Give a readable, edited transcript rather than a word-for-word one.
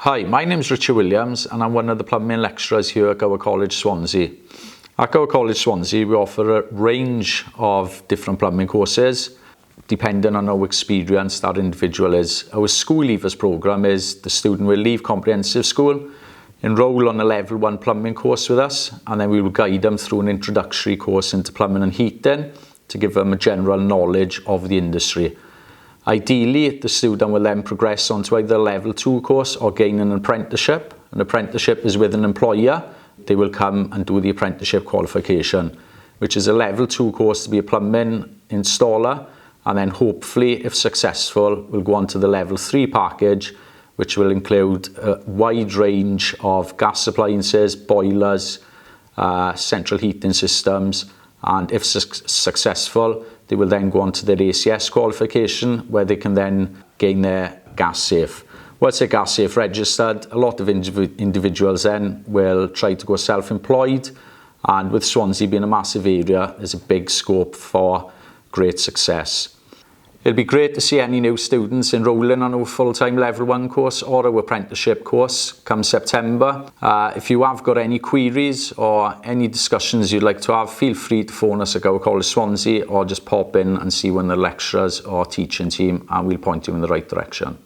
Hi, my name's Richard Williams and I'm one of the plumbing lecturers here at Gower College, Swansea. At Gower College, Swansea, we offer a range of different plumbing courses depending on how experienced that individual is. Our school leavers programme is the student will leave comprehensive school, enrol on a level 1 plumbing course with us, and then we will guide them through an introductory course into plumbing and heating to give them a general knowledge of the industry. Ideally, the student will then progress onto either a level 2 course or gain an apprenticeship. An apprenticeship is with an employer. They will come and do the apprenticeship qualification, which is a level 2 course to be a plumbing installer, and then hopefully, if successful, we'll go on to the level 3 package, which will include a wide range of gas appliances, boilers, central heating systems, and if successful, they will then go on to their ACS qualification, where they can then gain their gas safe. Once they're gas safe registered, a lot of individuals then will try to go self-employed, and with Swansea being a massive area, there's a big scope for great success. It'll be great to see any new students enrolling on our full-time level 1 course or our apprenticeship course come September. If you have got any queries or any discussions you'd like to have, feel free to phone us at Gower College Swansea or just pop in and see one of the lecturers or teaching team and we'll point you in the right direction.